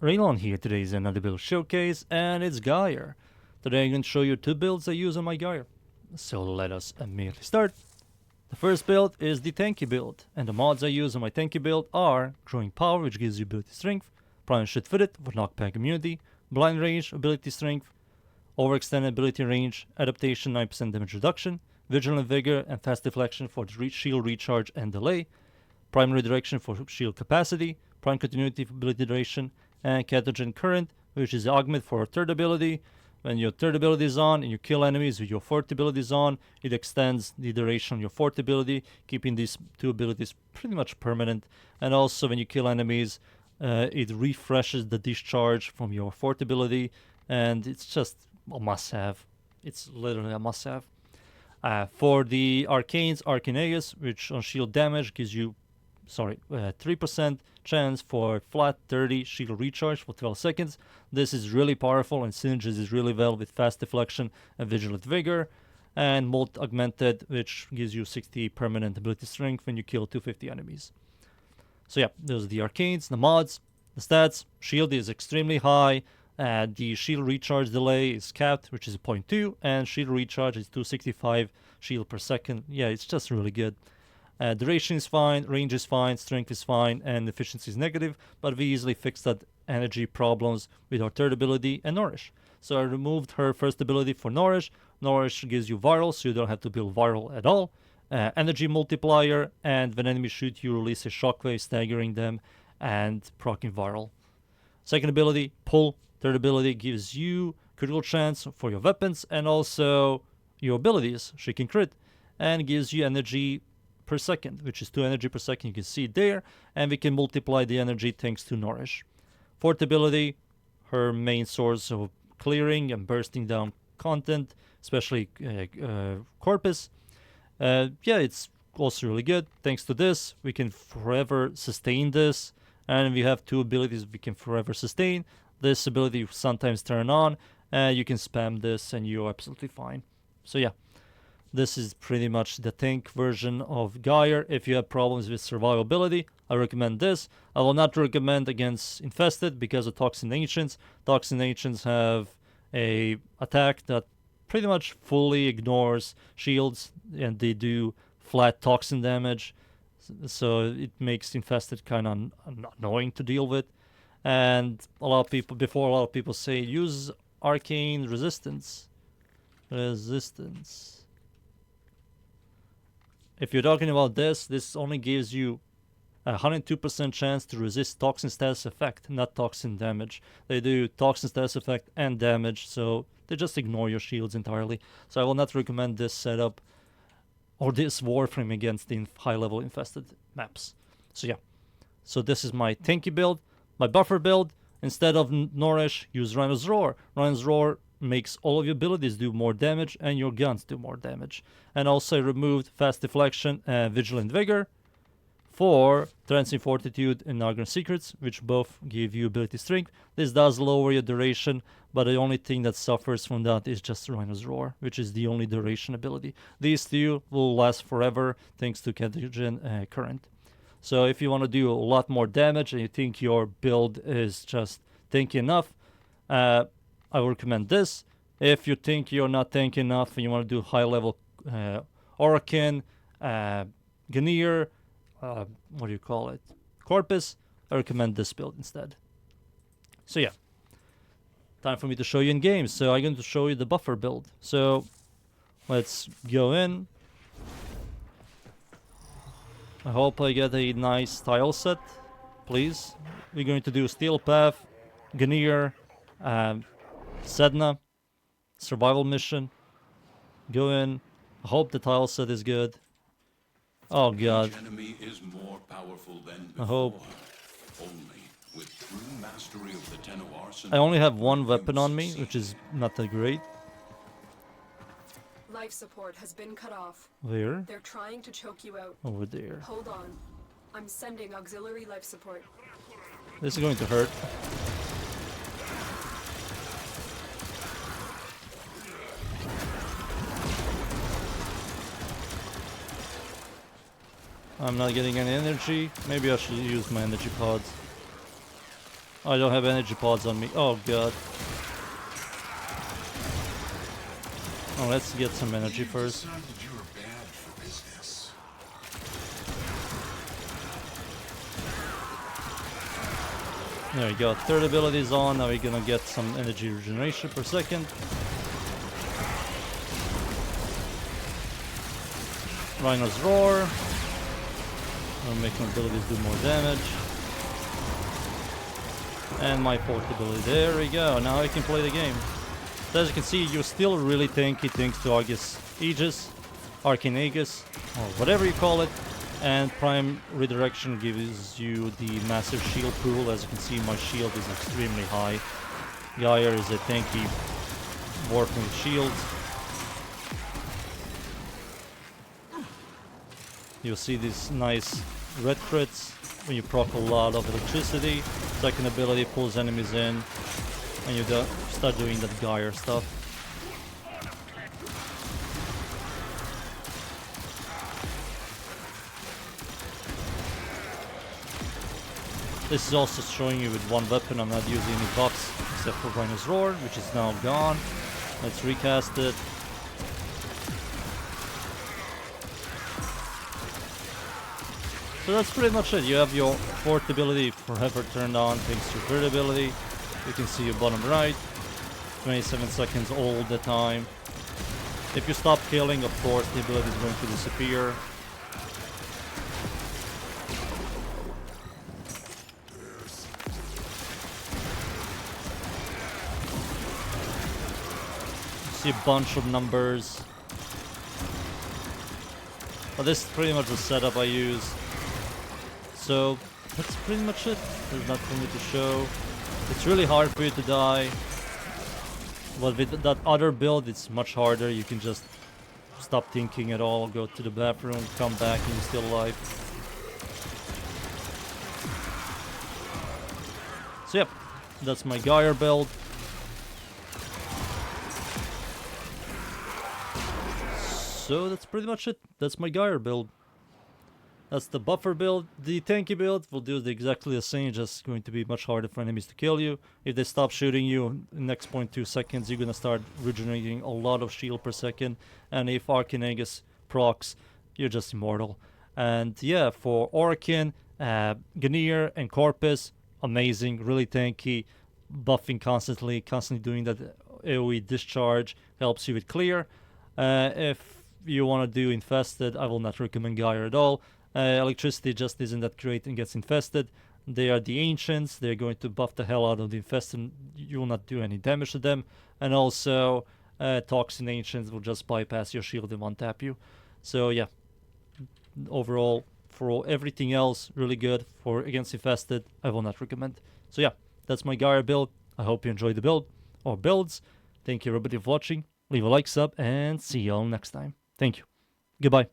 Rainollon here. Today is another build showcase, and it's Gyre. Today I'm going to show you two builds I use on my Gyre. So let us immediately start. The first build is the Tanky build, and the mods I use on my Tanky build are Growing Power, which gives you ability strength, Prime Shit Fitted for knockback immunity, Blind Range, ability strength, Overextended ability range, Adaptation 9% damage reduction, Vigilant Vigor and Fast Deflection for shield recharge and delay, Prime Redirection for shield capacity, Prime Continuity for ability duration, and Catagen Current, which is the augment for third ability. When your third ability is on and you kill enemies with your fourth ability is on, it extends the duration on your fourth ability, keeping these two abilities pretty much permanent. And also when you kill enemies, it refreshes the discharge from your fourth ability, and it's just a must-have. It's literally a must-have. For the Arcanes, Arcaneus, which on shield damage gives you 3% chance for flat 30 shield recharge for 12 seconds. This is really powerful and synergizes really well with fast deflection and vigilant vigor. And Molt Augmented, which gives you 60 permanent ability strength when you kill 250 enemies. So yeah, those are the arcanes, the mods, the stats. Shield is extremely high. The shield recharge delay is capped, which is 0.2, and shield recharge is 265 shield per second. Yeah, it's just really good. Duration is fine, range is fine, strength is fine, and efficiency is negative, but we easily fixed that energy problems with our third ability and Nourish. So I removed her first ability for Nourish. Nourish gives you viral, so you don't have to build viral at all. Energy multiplier, and when enemies shoot you, release a shockwave, staggering them and proccing viral. Second ability, Pull. Third ability gives you critical chance for your weapons and also your abilities. She can crit, and gives you energy per second, which is 2 energy per second. You can see it there, and we can multiply the energy thanks to Nourish. Fourth ability, her main source of clearing and bursting down content, especially Corpus. Yeah, it's also really good. Thanks to this, we can forever sustain this, and we have two abilities we can forever sustain. This ability you sometimes turn on, and you can spam this and you're absolutely fine. So yeah, this is pretty much the tank version of Gyre. If you have problems with survivability, I recommend this. I will not recommend against Infested because of Toxin Ancients. Toxin Ancients have a attack that pretty much fully ignores shields, and they do flat toxin damage. So it makes Infested kind of annoying to deal with. And a lot of people say use Arcane Resistance. If you're talking about this only gives you a 102% chance to resist toxin status effect, not toxin damage. They do toxin status effect and damage, so they just ignore your shields entirely. So I will not recommend this setup or this Warframe against the high-level infested maps. So yeah, so this is my Tanky build. My buffer build, instead of Nourish, use Rhino's Roar. Rhino's Roar makes all of your abilities do more damage and your guns do more damage. And also I removed Fast Deflection and Vigilant Vigor for Transient Fortitude and Nagrun Secrets, which both give you ability strength. This does lower your duration, but the only thing that suffers from that is just Rhino's Roar, which is the only duration ability. These two will last forever thanks to Catagen Current. So if you want to do a lot more damage and you think your build is just tanky enough, I would recommend this. If you think you're not tanky enough and you want to do high level Orokin, Ganir, Corpus, I recommend this build instead. So yeah, time for me to show you in game. So I'm going to show you the buffer build. So let's go in. I hope I get a nice tile set, please. We're going to do Steel Path, Ganir, Sedna, Survival Mission. Go in. I hope the tile set is good. Oh god. I hope. I only have one weapon on me, which is not that great. Life support has been cut off. Where? They're trying to choke you out. Over there. Hold on. I'm sending auxiliary life support. This is going to hurt. I'm not getting any energy. Maybe I should use my energy pods. I don't have energy pods on me. Oh god. Oh, let's get some energy first. There we go. Third ability is on. Now we're gonna get some energy regeneration per second. Rhino's Roar. I'll make my abilities do more damage. And my fourth ability. There we go. Now I can play the game. So as you can see, you're still really tanky thanks to Aegis, Arcane Aegis, or whatever you call it. And Prime Redirection gives you the massive shield pool. As you can see, my shield is extremely high. Gyre is a tanky Warframe shield. You'll see these nice red crits when you proc a lot of electricity. Second ability pulls enemies in, and you start doing that Gyre stuff. This is also showing you with one weapon. I'm not using any buffs except for Rhino's Roar, which is now gone. Let's recast it. So that's pretty much it. You have your fourth ability forever turned on thanks to your third ability. You can see your bottom right, 27 seconds all the time. If you stop killing, of course, the ability is going to disappear. You see a bunch of numbers. But this is pretty much the setup I use. So that's pretty much it. There's nothing for me to show. It's really hard for you to die. But with that other build, it's much harder. You can just stop thinking at all, go to the bathroom, come back, and you're still alive. So yep, that's my Gyre build. So that's pretty much it. That's my Gyre build. That's the buffer build. The tanky build will do exactly the same, just going to be much harder for enemies to kill you. If they stop shooting you in the next 0.2 seconds, you're gonna start regenerating a lot of shield per second. And if Arcane Aegis procs, you're just immortal. And yeah, for Orkin, Ganir, and Corpus, amazing, really tanky, buffing constantly doing that AoE discharge, helps you with clear. If you want to do Infested, I will not recommend Gyre at all. Electricity just isn't that great and gets infested. They are the ancients. They're going to buff the hell out of the infested. You will not do any damage to them. And also, toxin ancients will just bypass your shield and one tap you. So yeah, overall, for everything else, really good. For against infested, I will not recommend. So yeah, that's my Gyre build. I hope you enjoyed the build or builds. Thank you everybody for watching. Leave a like, sub, and see you all next time. Thank you. Goodbye.